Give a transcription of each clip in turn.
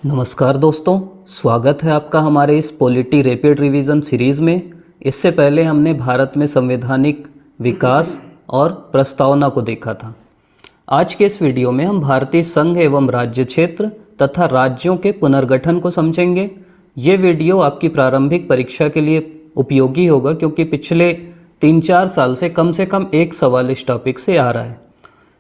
नमस्कार दोस्तों, स्वागत है आपका हमारे इस पॉलिटी रैपिड रिवीजन सीरीज़ में। इससे पहले हमने भारत में संवैधानिक विकास और प्रस्तावना को देखा था। आज के इस वीडियो में हम भारतीय संघ एवं राज्य क्षेत्र तथा राज्यों के पुनर्गठन को समझेंगे। ये वीडियो आपकी प्रारंभिक परीक्षा के लिए उपयोगी होगा क्योंकि पिछले 3-4 साल से कम एक सवाल इस टॉपिक से आ रहा है।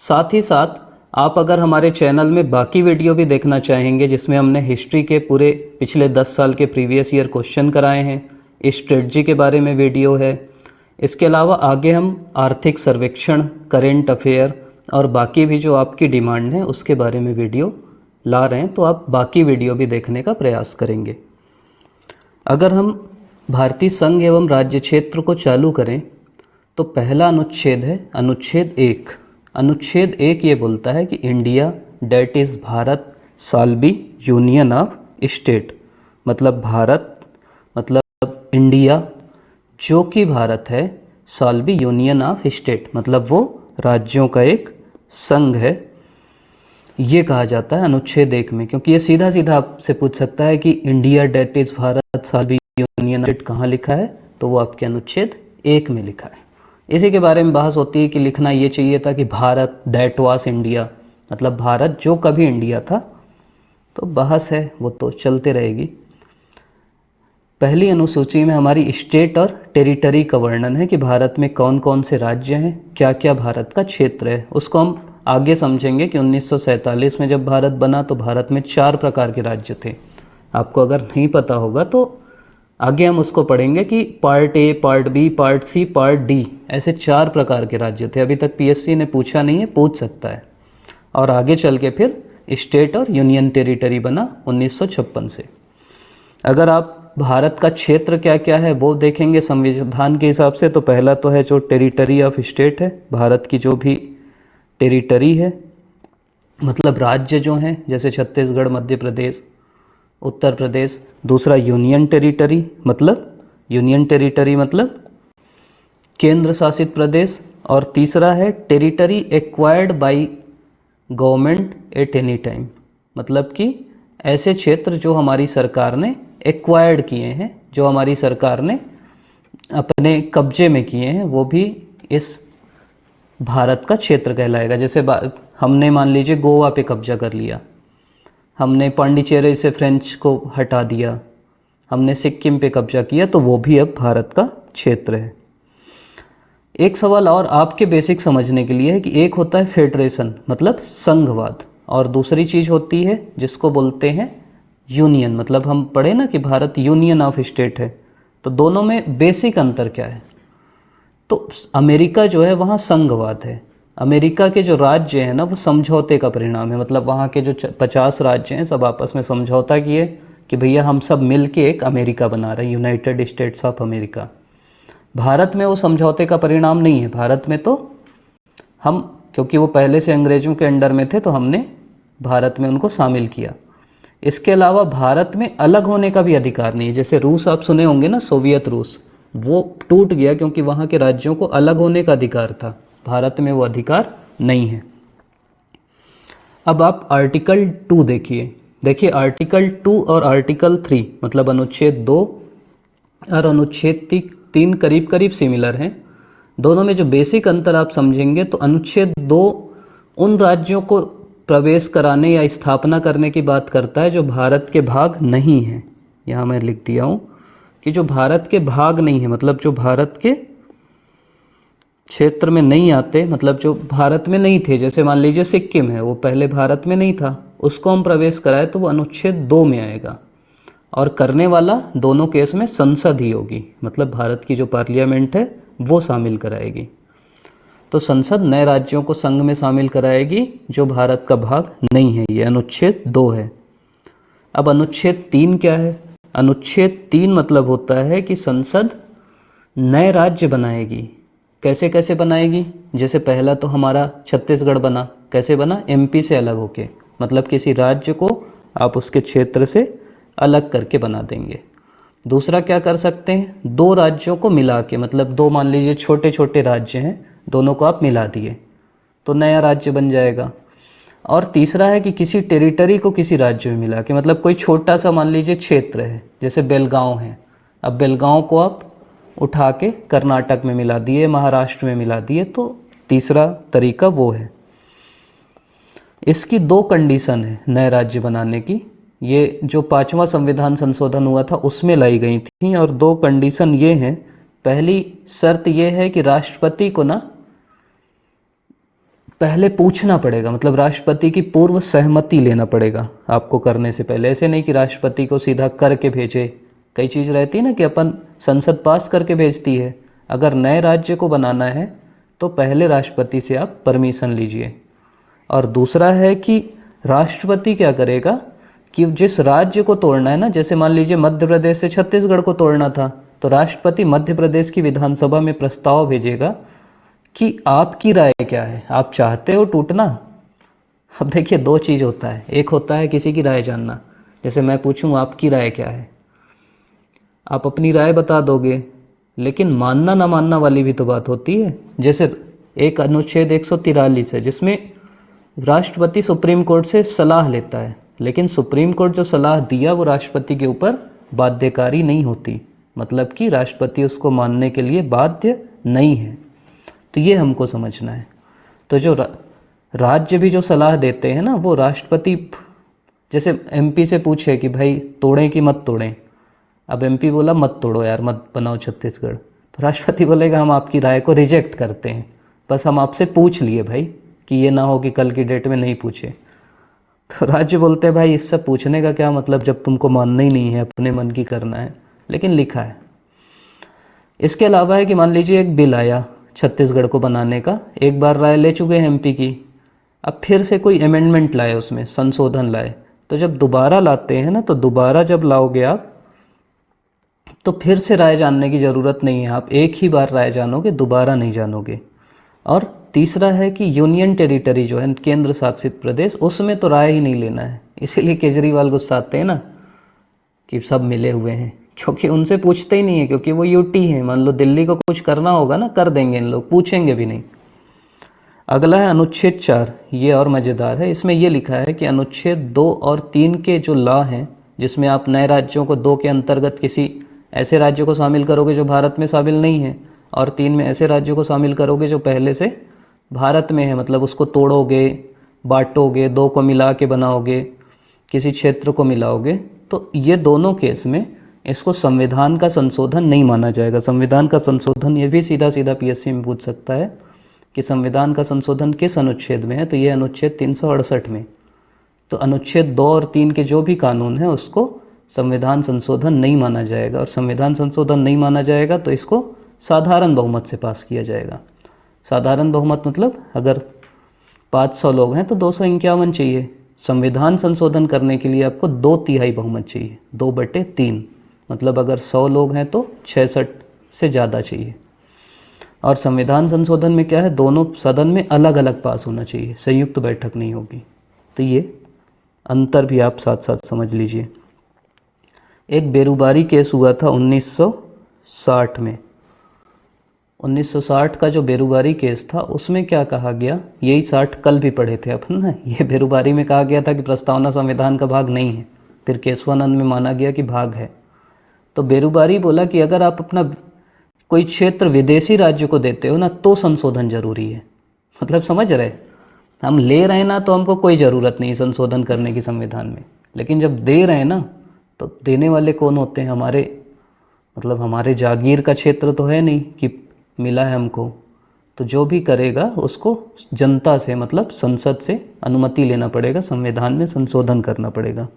साथ ही साथ आप अगर हमारे चैनल में बाकी वीडियो भी देखना चाहेंगे जिसमें हमने हिस्ट्री के पूरे पिछले 10 साल के प्रीवियस ईयर क्वेश्चन कराए हैं, स्ट्रेटजी के बारे में वीडियो है, इसके अलावा आगे हम आर्थिक सर्वेक्षण, करेंट अफेयर और बाकी भी जो आपकी डिमांड है उसके बारे में वीडियो ला रहे हैं, तो आप बाकी वीडियो भी देखने का प्रयास करेंगे। अगर हम भारतीय संघ एवं राज्य क्षेत्र को चालू करें तो पहला अनुच्छेद है अनुच्छेद 1। अनुच्छेद 1 ये बोलता है कि India that is Bharat shall be union of state, मतलब भारत मतलब इंडिया जो कि भारत है, shall be union of state मतलब वो राज्यों का एक संघ है। ये कहा जाता है अनुच्छेद 1 में, क्योंकि ये सीधा सीधा आपसे पूछ सकता है कि India that is Bharat shall be union of state कहाँ लिखा है, तो वो आपके अनुच्छेद 1 में लिखा है। इसी के बारे में बहस होती है कि लिखना ये चाहिए था कि भारत दैट वाज इंडिया, मतलब भारत जो कभी इंडिया था। तो बहस है वो तो चलते रहेगी। पहली अनुसूची में हमारी स्टेट और टेरिटरी का वर्णन है कि भारत में कौन कौन से राज्य हैं, क्या क्या भारत का क्षेत्र है। उसको हम आगे समझेंगे कि 1947 में जब भारत बना तो भारत में 4 प्रकार के राज्य थे। आपको अगर नहीं पता होगा तो आगे हम उसको पढ़ेंगे कि part A, part B, part C, part D, ऐसे 4 प्रकार के राज्य थे। अभी तक पीएससी ने पूछा नहीं है, पूछ सकता है। और आगे चल के फिर स्टेट और यूनियन टेरिटरी बना 1956 से। अगर आप भारत का क्षेत्र क्या क्या है वो देखेंगे संविधान के हिसाब से, तो पहला तो है जो टेरिटरी ऑफ स्टेट है, भारत की जो भी टेरिटरी है, मतलब राज्य जो हैं जैसे छत्तीसगढ़, मध्य प्रदेश, उत्तर प्रदेश। दूसरा यूनियन टेरिटरी मतलब केंद्र शासित प्रदेश। और तीसरा है territory acquired by government at any time, मतलब कि ऐसे क्षेत्र जो हमारी सरकार ने एक्वायर्ड किए हैं, जो हमारी सरकार ने अपने कब्जे में किए हैं, वो भी इस भारत का क्षेत्र कहलाएगा। जैसे हमने मान लीजिए गोवा पे कब्जा कर लिया, हमने पांडिचेरी से फ्रेंच को हटा दिया, हमने सिक्किम पे कब्जा किया, तो वो भी अब भारत का क्षेत्र है। एक सवाल और आपके बेसिक समझने के लिए है कि एक होता है फेडरेशन मतलब संघवाद, और दूसरी चीज़ होती है जिसको बोलते हैं यूनियन। मतलब हम पढ़े ना कि भारत यूनियन ऑफ स्टेट है, तो दोनों में बेसिक अंतर क्या है। तो अमेरिका जो है वहाँ संघवाद है। अमेरिका के जो राज्य हैं ना वो समझौते का परिणाम है, मतलब वहाँ के जो 50 राज्य हैं सब आपस में समझौता किए कि भैया हम सब मिल के एक अमेरिका बना रहे हैं, United states of America. Bharat में वो समझौते का परिणाम नहीं है। भारत में तो हम, क्योंकि वो पहले से अंग्रेज़ों के अंडर में थे, तो हमने भारत में उनको शामिल किया। इसके अलावा भारत में अलग होने का भी अधिकार नहीं है। जैसे रूस आप सुने होंगे ना, सोवियत रूस, वो टूट गया क्योंकि वहाँ के राज्यों को अलग होने का अधिकार था। भारत में वो अधिकार नहीं है। अब आप आर्टिकल 2 देखिए आर्टिकल 2 और आर्टिकल 3 मतलब अनुच्छेद 2 और अनुच्छेद 3 करीब करीब सिमिलर हैं। दोनों में जो बेसिक अंतर आप समझेंगे तो अनुच्छेद 2 उन राज्यों को प्रवेश कराने या स्थापना करने की बात करता है जो भारत के भाग नहीं हैं। यहाँ मैं लिख दिया हूँ कि जो भारत के भाग नहीं है, मतलब जो भारत के क्षेत्र में नहीं आते, मतलब जो भारत में नहीं थे। जैसे मान लीजिए सिक्किम है, वो पहले भारत में नहीं था, उसको हम प्रवेश कराए तो वो अनुच्छेद 2 में आएगा। और करने वाला दोनों केस में संसद ही होगी, मतलब भारत की जो पार्लियामेंट है वो शामिल कराएगी। तो संसद नए राज्यों को संघ में शामिल कराएगी जो भारत का भाग नहीं है। ये अनुच्छेद 2 है। अब अनुच्छेद 3 क्या है? अनुच्छेद 3 मतलब होता है कि संसद नए राज्य बनाएगी। कैसे कैसे बनाएगी? जैसे पहला तो हमारा छत्तीसगढ़ बना, कैसे बना? एमपी से अलग होके, मतलब किसी राज्य को आप उसके क्षेत्र से अलग करके बना देंगे। दूसरा क्या कर सकते हैं? 2 राज्यों को मिला के, मतलब 2 मान लीजिए छोटे छोटे राज्य हैं, दोनों को आप मिला दिए तो नया राज्य बन जाएगा। और तीसरा है कि किसी टेरिटरी को किसी राज्य में मिला के, मतलब कोई छोटा सा मान लीजिए क्षेत्र है, जैसे बेलगांव है, अब बेलगांव को आप उठा के कर्नाटक में मिला दिए, महाराष्ट्र में मिला दिए, तो तीसरा तरीका वो है। इसकी दो कंडीशन है नए राज्य बनाने की, ये जो 5वां संविधान संशोधन हुआ था उसमें लाई गई थी, और दो कंडीशन ये हैं। पहली शर्त ये है कि राष्ट्रपति को ना पहले पूछना पड़ेगा, मतलब राष्ट्रपति की पूर्व सहमति लेना पड़ेगा आपको करने से पहले। ऐसे नहीं कि राष्ट्रपति को सीधा करके भेजे, कई चीज़ रहती है ना कि अपन संसद पास करके भेजती है। अगर नए राज्य को बनाना है तो पहले राष्ट्रपति से आप परमिशन लीजिए। और दूसरा है कि राष्ट्रपति क्या करेगा कि जिस राज्य को तोड़ना है ना, जैसे मान लीजिए मध्य प्रदेश से छत्तीसगढ़ को तोड़ना था, तो राष्ट्रपति मध्य प्रदेश की विधानसभा में प्रस्ताव भेजेगा कि आपकी राय क्या है, आप चाहते हो टूटना। अब देखिए दो चीज़ होता है, एक होता है किसी की राय जानना, जैसे मैं पूछूं आपकी राय क्या है, आप अपनी राय बता दोगे, लेकिन मानना ना मानना वाली भी तो बात होती है। जैसे एक अनुच्छेद 143 है जिसमें राष्ट्रपति सुप्रीम कोर्ट से सलाह लेता है, लेकिन सुप्रीम कोर्ट जो सलाह दिया वो राष्ट्रपति के ऊपर बाध्यकारी नहीं होती, मतलब कि राष्ट्रपति उसको मानने के लिए बाध्य नहीं है। तो ये हमको समझना है। तो जो राज्य भी जो सलाह देते हैं ना, वो राष्ट्रपति, जैसे एमपी से पूछे कि भाई तोड़ें कि मत तोड़ें, अब एमपी बोला मत तोड़ो यार, मत बनाओ छत्तीसगढ़, तो राष्ट्रपति बोलेगा हम आपकी राय को रिजेक्ट करते हैं, बस हम आपसे पूछ लिए भाई, कि ये ना हो कि कल की डेट में नहीं पूछे। तो राज्य बोलते हैं भाई इससे पूछने का क्या मतलब जब तुमको मानना ही नहीं है, अपने मन की करना है, लेकिन लिखा है। इसके अलावा है कि मान लीजिए एक बिल आया छत्तीसगढ़ को बनाने का, एक बार राय ले चुके हैं एमपी की, अब फिर से कोई अमेंडमेंट लाए, उसमें संशोधन लाए, तो जब दोबारा लाते हैं ना, तो दोबारा जब लाओगे आप तो फिर से राय जानने की ज़रूरत नहीं है, आप एक ही बार राय जानोगे, दोबारा नहीं जानोगे। और तीसरा है कि यूनियन टेरिटरी जो है, केंद्र शासित प्रदेश, उसमें तो राय ही नहीं लेना है। इसीलिए केजरीवाल गुस्साते हैं ना कि सब मिले हुए हैं, क्योंकि उनसे पूछते ही नहीं है, क्योंकि वो यूटी हैं। मान लो दिल्ली को कुछ करना होगा ना, कर देंगे इन लोग, पूछेंगे भी नहीं। अगला है अनुच्छेद 4, ये और मज़ेदार है। इसमें ये लिखा है कि अनुच्छेद 2 और 3 के जो लॉ हैं, जिसमें आप नए राज्यों को 2 के अंतर्गत किसी ऐसे राज्यों को शामिल करोगे जो भारत में शामिल नहीं है, और 3 में ऐसे राज्यों को शामिल करोगे जो पहले से भारत में है, मतलब उसको तोड़ोगे, बांटोगे, 2 को मिला के बनाओगे, किसी क्षेत्र को मिलाओगे, तो ये दोनों केस में इसको संविधान का संशोधन नहीं माना जाएगा। संविधान का संशोधन ये भी सीधा सीधा पीएससी में पूछ सकता है कि संविधान का संशोधन किस अनुच्छेद में है, तो ये अनुच्छेद 368 में। तो अनुच्छेद 2 और 3 के जो भी कानून हैं उसको संविधान संशोधन नहीं माना जाएगा, और संविधान संशोधन नहीं माना जाएगा तो इसको साधारण बहुमत से पास किया जाएगा। साधारण बहुमत मतलब अगर 500 लोग हैं तो 251 चाहिए। संविधान संशोधन करने के लिए आपको 2/3 बहुमत चाहिए, 2/3, मतलब अगर 100 लोग हैं तो 66 से ज़्यादा चाहिए। और संविधान संशोधन में क्या है, दोनों सदन में अलग अलग पास होना चाहिए, संयुक्त बैठक नहीं होगी। तो ये अंतर भी आप साथ साथ समझ लीजिए। एक बेरुबारी केस हुआ था 1960 में। 1960 का जो बेरुबारी केस था उसमें क्या कहा गया, यही 60 कल भी पढ़े थे अपन ना। ये बेरुबारी में कहा गया था कि प्रस्तावना संविधान का भाग नहीं है, फिर केशवानंद में माना गया कि भाग है। तो बेरुबारी बोला कि अगर आप अपना कोई क्षेत्र विदेशी राज्य को देते हो ना तो संशोधन जरूरी है। मतलब समझ रहे, हम ले रहे हैं ना तो हमको कोई ज़रूरत नहीं संशोधन करने की संविधान में, लेकिन जब दे रहे हैं ना तो देने वाले कौन होते हैं, हमारे, मतलब हमारे जागीर का क्षेत्र तो है नहीं कि मिला है हमको, तो जो भी करेगा उसको जनता से, मतलब संसद से अनुमति लेना पड़ेगा, संविधान में संशोधन करना पड़ेगा।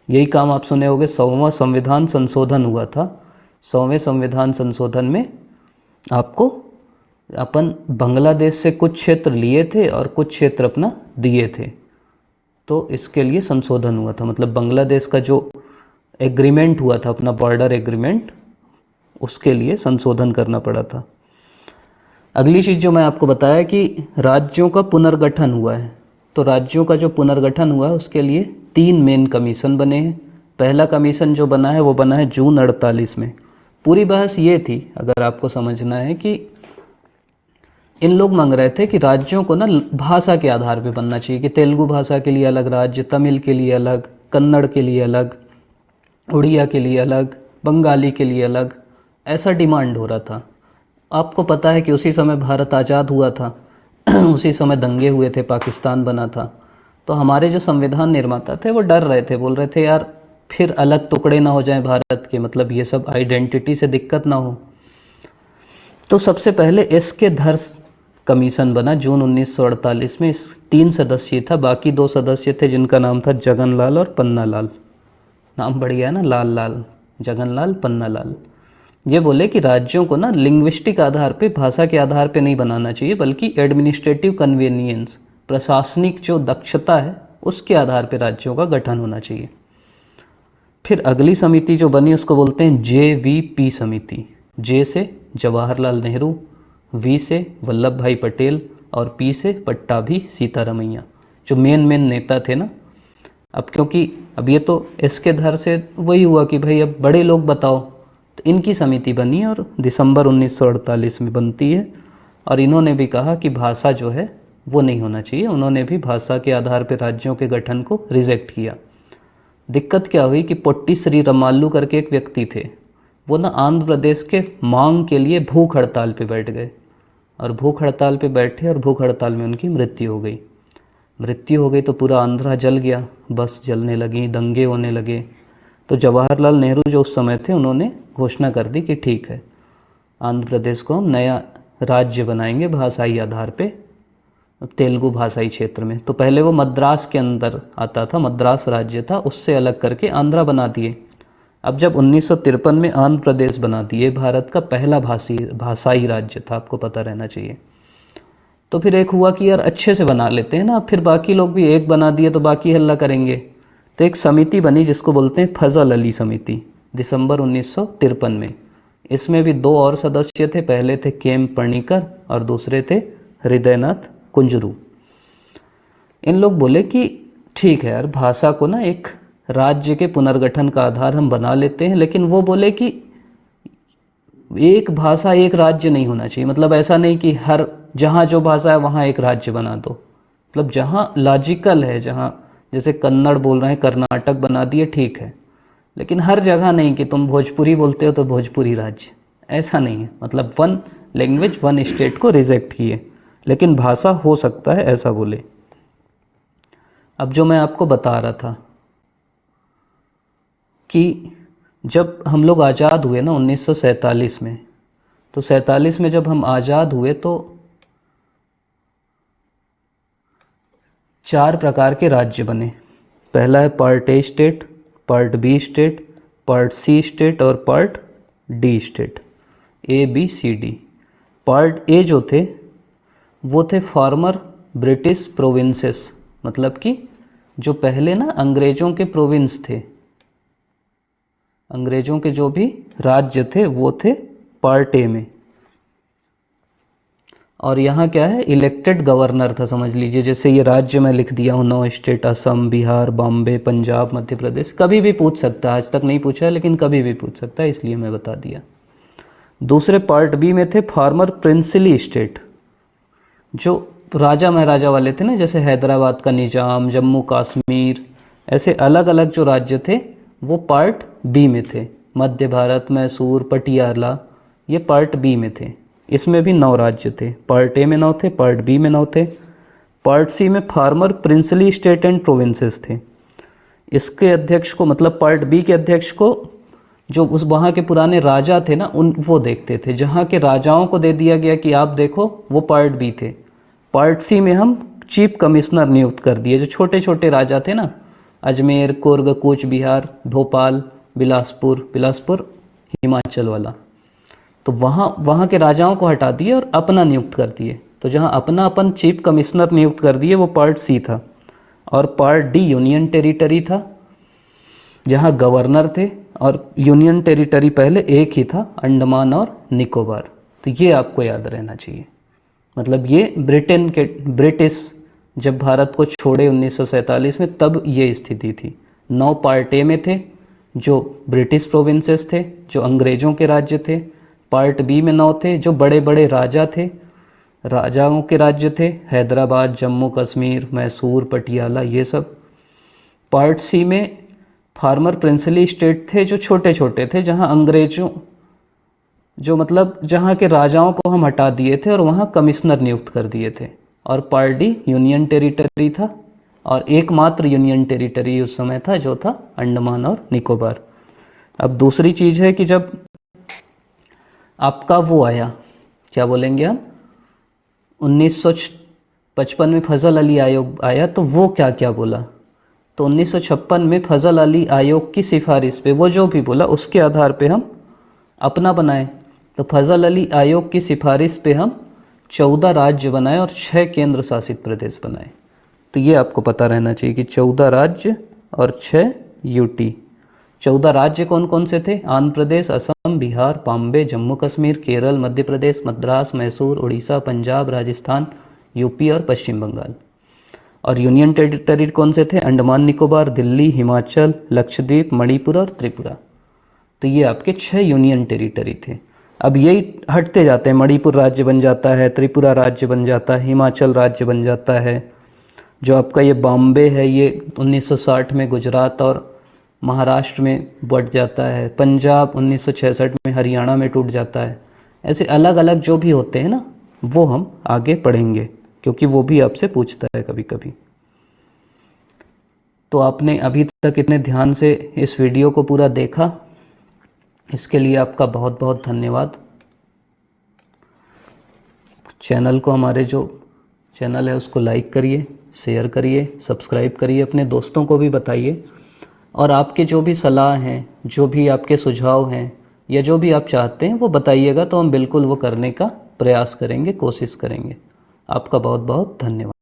यही काम आप सुने होंगे, 100वां संविधान संशोधन हुआ था। 100वें संविधान संशोधन में आपको अपन बांग्लादेश से कुछ क्षेत्र लिए थे और कुछ क्षेत्र अपना दिए थे, तो इसके लिए संशोधन हुआ था। मतलब बांग्लादेश का जो एग्रीमेंट हुआ था, अपना बॉर्डर एग्रीमेंट, उसके लिए संशोधन करना पड़ा था। अगली चीज़ जो मैं आपको बताया कि राज्यों का पुनर्गठन हुआ है, तो राज्यों का जो पुनर्गठन हुआ है उसके लिए 3 मेन कमीशन बने हैं। पहला कमीशन जो बना है वो बना है जून 48 में। पूरी बहस ये थी, अगर आपको समझना है, कि इन लोग मांग रहे थे कि राज्यों को ना भाषा के आधार पे बनना चाहिए, कि तेलुगु भाषा के लिए अलग राज्य, तमिल के लिए अलग, कन्नड़ के लिए अलग, उड़िया के लिए अलग, बंगाली के लिए अलग, ऐसा डिमांड हो रहा था। आपको पता है कि उसी समय भारत आज़ाद हुआ था उसी समय दंगे हुए थे, पाकिस्तान बना था। तो हमारे जो संविधान निर्माता थे वो डर रहे थे, बोल रहे थे यार फिर अलग टुकड़े ना हो जाएं भारत के, मतलब ये सब आइडेंटिटी से दिक्कत ना हो। तो सबसे पहले एस के धर कमीशन बना जून 1948 में। इस 3 सदस्यीय था, बाकी 2 सदस्य थे जिनका नाम था जगनलाल और पन्नालाल। नाम बढ़िया है ना, लाल लाल, जगनलाल पन्नालाल। ये बोले कि राज्यों को ना लिंग्विस्टिक आधार पे, भाषा के आधार पे नहीं बनाना चाहिए, बल्कि एडमिनिस्ट्रेटिव कन्वीनियंस, प्रशासनिक जो दक्षता है उसके आधार पे राज्यों का गठन होना चाहिए। फिर अगली समिति जो बनी उसको बोलते हैं JVP समिति। जे से जवाहरलाल नेहरू, वी से वल्लभ भाई पटेल और पी से पट्टाभी सीतारमैया, जो मेन नेता थे ना। अब क्योंकि अब ये तो एस के धर से वही हुआ कि भाई अब बड़े लोग बताओ, तो इनकी समिति बनी और दिसंबर 1948 में बनती है। और इन्होंने भी कहा कि भाषा जो है वो नहीं होना चाहिए, उन्होंने भी भाषा के आधार पर राज्यों के गठन को रिजेक्ट किया। दिक्कत क्या हुई कि पोट्टी श्री रामालू करके एक व्यक्ति थे, वो ना आंध्र प्रदेश के मांग के लिए भूख हड़ताल पे बैठ गए, और भूख हड़ताल पे बैठे और भूख हड़ताल में उनकी मृत्यु हो गई। मृत्यु हो गई तो पूरा आंध्रा जल गया, बस जलने लगी, दंगे होने लगे। तो जवाहरलाल नेहरू जो उस समय थे, उन्होंने घोषणा कर दी कि ठीक है, आंध्र प्रदेश को हम नया राज्य बनाएंगे भाषाई आधार पे, तेलुगु भाषाई क्षेत्र में। तो पहले वो मद्रास के अंदर आता था, मद्रास राज्य था, उससे अलग करके आंध्रा बना दिए। अब जब 1953 में आंध्र प्रदेश बना दिए, भारत का पहला भाषाई राज्य था, आपको पता रहना चाहिए। तो फिर एक हुआ कि यार अच्छे से बना लेते हैं ना, फिर बाकी लोग भी एक बना दिए तो बाकी हल्ला करेंगे। तो एक समिति बनी जिसको बोलते हैं फजल अली समिति, दिसंबर 1953 में। इसमें भी 2 और सदस्य थे, पहले थे केम पर्णिकर और दूसरे थे हृदयनाथ कुंजरू। इन लोग बोले कि ठीक है यार, भाषा को ना एक राज्य के पुनर्गठन का आधार हम बना लेते हैं, लेकिन वो बोले कि एक भाषा एक राज्य नहीं होना चाहिए। मतलब ऐसा नहीं कि हर जहाँ जो भाषा है वहाँ एक राज्य बना दो। मतलब जहाँ लॉजिकल है, जहाँ जैसे कन्नड़ बोल रहे हैं, कर्नाटक बना दिए, ठीक है, लेकिन हर जगह नहीं कि तुम भोजपुरी बोलते हो तो भोजपुरी राज्य, ऐसा नहीं है। मतलब 1 लैंग्वेज 1 स्टेट को रिजेक्ट किए, लेकिन भाषा हो सकता है, ऐसा बोले। अब जो मैं आपको बता रहा था कि जब हम लोग आज़ाद हुए ना 1947 में, तो 47 में जब हम आज़ाद हुए तो 4 प्रकार के राज्य बने। पहला है part A state, part B state, part C state और part D state, ABCD। Part A जो थे वो थे फॉर्मर ब्रिटिश प्रोविंसेस, मतलब कि जो पहले ना अंग्रेज़ों के प्रोविंस थे, अंग्रेज़ों के जो भी राज्य थे वो थे पार्ट ए में। और यहाँ क्या है, इलेक्टेड गवर्नर था, समझ लीजिए। जैसे ये राज्य मैं लिख दिया हूँ 9 स्टेट, असम, बिहार, बॉम्बे, पंजाब, मध्य प्रदेश। कभी भी पूछ सकता है, आज तक नहीं पूछा है लेकिन कभी भी पूछ सकता है, इसलिए मैं बता दिया। दूसरे पार्ट बी में थे फार्मर प्रिंसली स्टेट, जो राजा महाराजा वाले थे ना, जैसे हैदराबाद का निज़ाम, जम्मू कश्मीर, ऐसे अलग अलग जो राज्य थे वो पार्ट बी में थे। मध्य भारत, मैसूर, पटियाला, ये पार्ट बी में थे। इसमें भी 9 राज्य थे, पार्ट ए में 9 थे, पार्ट बी में 9 थे। पार्ट सी में farmer princely state and provinces थे। इसके अध्यक्ष को, मतलब पार्ट बी के अध्यक्ष को जो उस वहाँ के पुराने राजा थे ना, वो देखते थे। जहाँ के राजाओं को दे दिया गया कि आप देखो, वो पार्ट बी थे। पार्ट सी में हम चीफ कमिश्नर नियुक्त कर दिए, जो छोटे छोटे राजा थे ना, अजमेर, कुर्ग, कूच बिहार, भोपाल, बिलासपुर हिमाचल वाला, तो वहाँ के राजाओं को हटा दिए और अपना नियुक्त कर दिए। तो जहाँ अपना अपन चीफ कमिश्नर नियुक्त कर दिए वो पार्ट सी था। और पार्ट डी यूनियन टेरिटरी था, जहाँ गवर्नर थे, और यूनियन टेरिटरी पहले एक ही था, अंडमान और निकोबार। तो ये आपको याद रहना चाहिए। मतलब ये ब्रिटिश जब भारत को छोड़े 1947 में, तब ये स्थिति थी। 9 पार्ट ए में थे जो ब्रिटिश प्रोविंसेस थे, जो अंग्रेज़ों के राज्य थे। पार्ट बी में 9 थे जो बड़े बड़े राजा थे, राजाओं के राज्य थे, हैदराबाद, जम्मू कश्मीर, मैसूर, पटियाला, ये सब। पार्ट सी में फार्मर प्रिंसली स्टेट थे, जो छोटे छोटे थे, जहाँ अंग्रेजों जो मतलब जहाँ के राजाओं को हम हटा दिए थे और वहाँ कमिश्नर नियुक्त कर दिए थे। और पार्ट डी यूनियन टेरिटरी था, और एकमात्र यूनियन टेरिटरी उस समय था जो था अंडमान और निकोबार। अब दूसरी चीज़ है कि जब आपका वो आया, क्या बोलेंगे हम, 1955 में फजल अली आयोग आया, तो वो क्या क्या बोला। तो 1956 में फजल अली आयोग की सिफारिश पे वो जो भी बोला उसके आधार पे हम अपना बनाए। तो फजल अली आयोग की सिफारिश पे हम 14 राज्य बनाए और 6 केंद्र शासित प्रदेश बनाए। तो ये आपको पता रहना चाहिए कि 14 राज्य और 6 यूटी। 14 राज्य कौन कौन से थे? आंध्र प्रदेश, असम, बिहार, बॉम्बे, जम्मू कश्मीर, केरल, मध्य प्रदेश, मद्रास, मैसूर, उड़ीसा, पंजाब, राजस्थान, यूपी और पश्चिम बंगाल। और यूनियन टेरिटरी कौन से थे? अंडमान निकोबार, दिल्ली, हिमाचल, लक्षद्वीप, मणिपुर और त्रिपुरा। तो ये आपके 6 यूनियन टेरिटरी थे। अब यही हटते जाते हैं, मणिपुर राज्य बन जाता है, त्रिपुरा राज्य बन जाता है, हिमाचल राज्य बन जाता है। जो आपका ये बॉम्बे है ये 1960 में गुजरात और महाराष्ट्र में बढ़ जाता है। पंजाब 1966 में हरियाणा में टूट जाता है। ऐसे अलग अलग जो भी होते हैं ना, वो हम आगे पढ़ेंगे, क्योंकि वो भी आपसे पूछता है कभी कभी। तो आपने अभी तक इतने ध्यान से इस वीडियो को पूरा देखा, इसके लिए आपका बहुत बहुत धन्यवाद। चैनल को, हमारे जो चैनल है उसको लाइक करिए, शेयर करिए, सब्सक्राइब करिए, अपने दोस्तों को भी बताइए। और आपके जो भी सलाह हैं, जो भी आपके सुझाव हैं, या जो भी आप चाहते हैं वो बताइएगा, तो हम बिल्कुल वो करने का प्रयास करेंगे, कोशिश करेंगे। आपका बहुत बहुत धन्यवाद।